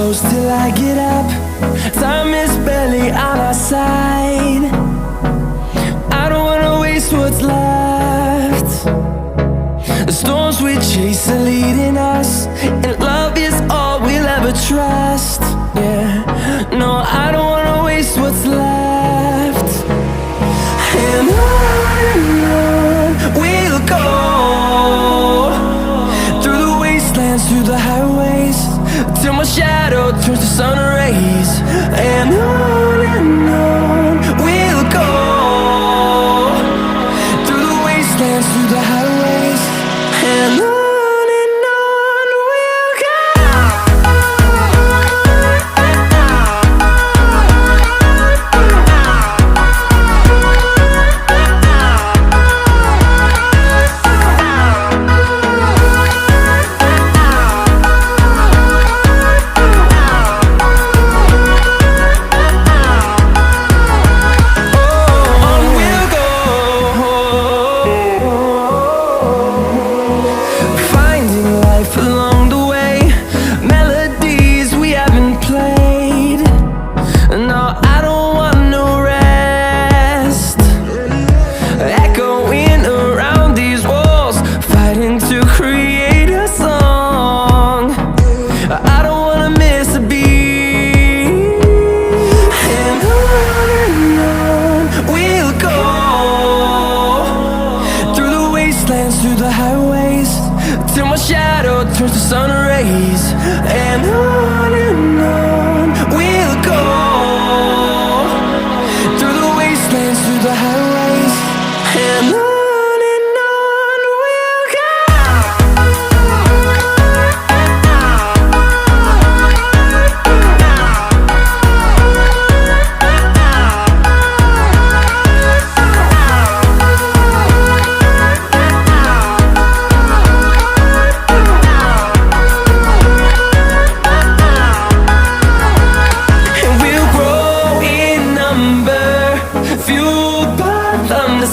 close till I get up. Time is barely on our side. I don't wanna waste what's left. The storms we chase are leading us, and love is all we'll ever trust. Yeah, no, I don't wanna waste what's left. And on we'll go, through the wastelands, through the highways, till my shadow turns to sun rays. And on we'll go, through the wastelands, through the highways, and on we'll go. Through the highways, till my shadow turns to sun rays. And on we'll go, through the wastelands, through the highways, and on we'll go.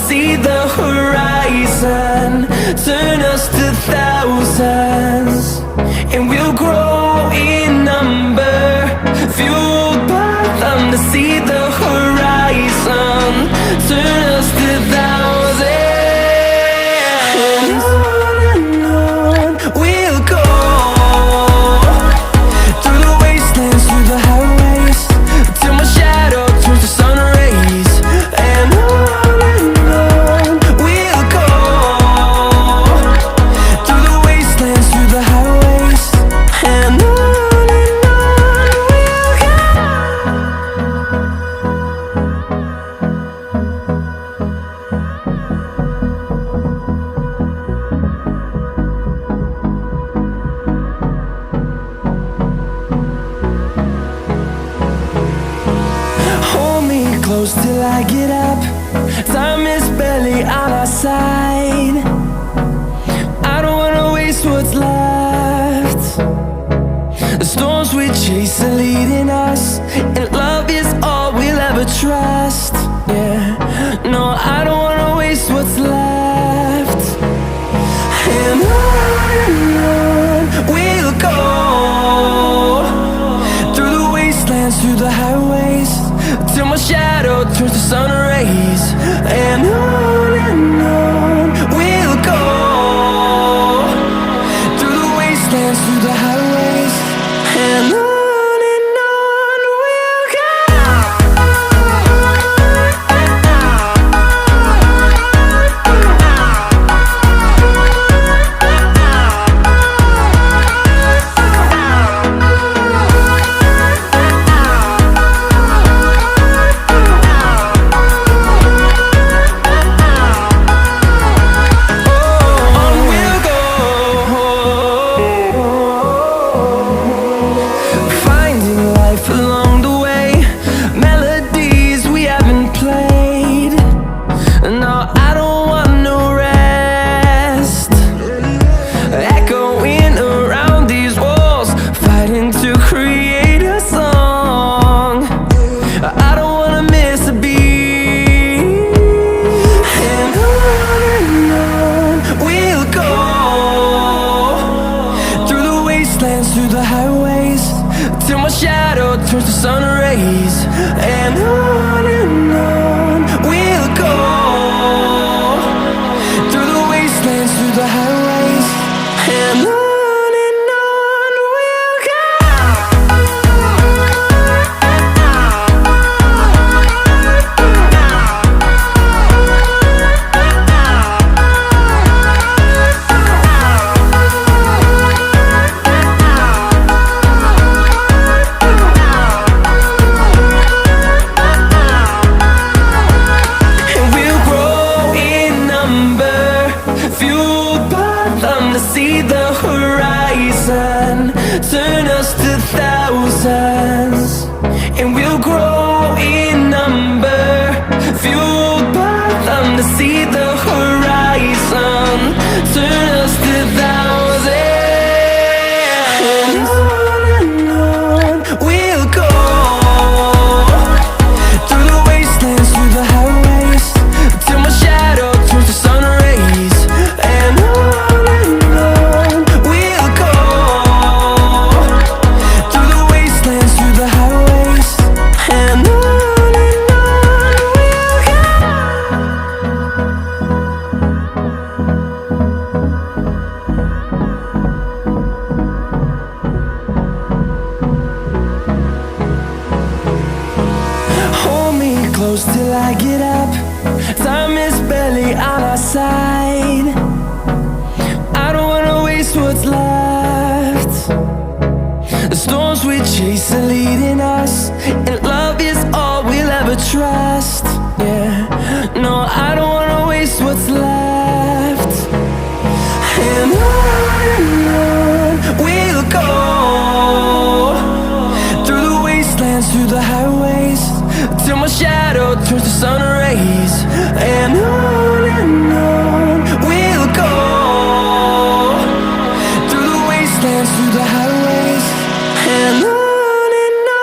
See the horizon, turn us to thousands, and we'll grow in number, fueled by them. To see the horizon, turn us to thousands, and on we'll go, through the wastelands, through the highways, till my shadow turns to sun rays. And close till I get up. Time is barely on our side. I don't wanna waste what's left. The storms we chase are leading us, and love is all we'll ever trust. Yeah, no, I don't wanna waste what's left. And on we'll go, through the wastelands, through the highways, till my shadow turns to sun rays. And on we'll go, through the wastelands, through the highways, and on we'll go. close till I get up. Time is barely on our side. I don't wanna waste what's left. The storms we chase are leading us, and love is all we'll ever trust. Yeah, no, I don't wanna waste what's left. And on we'll go, through the wastelands, through the highways, till my shadow turns to sun rays. And on we'll go, through the wastelands, through the highways, and on we'll go.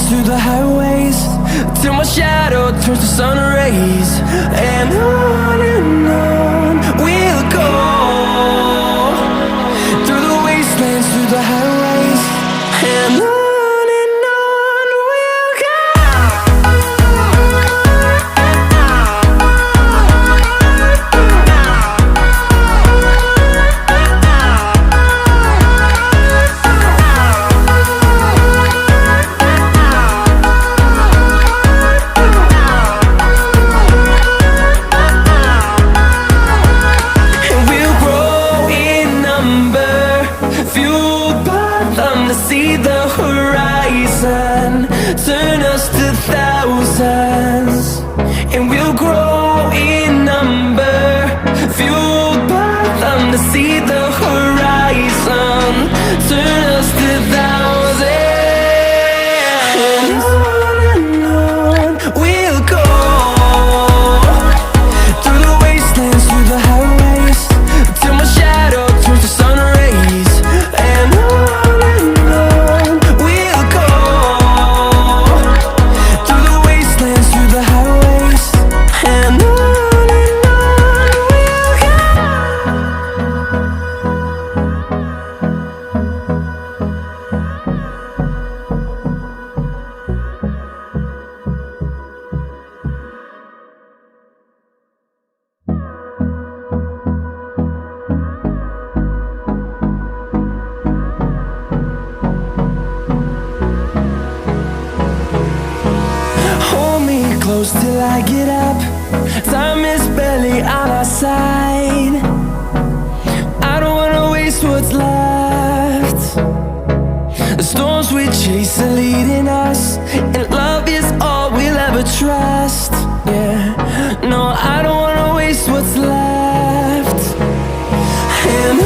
Through the highways, till my shadow turns to sun rays. And on we'll go, through the wastelands, through the highways, and on we'll go. See the horizon, turn us to thousands, and we'll grow in number, fueled by them to see the horizon, turn us to thousands. And on we'll go, through the wastelands, through the highways, till my shadow turns to sun rays. And close till I get up. Time is barely on our side. I don't wanna waste what's left. The storms we chase are leading us, and love is all we'll ever trust. Yeah, no, I don't wanna waste what's left. And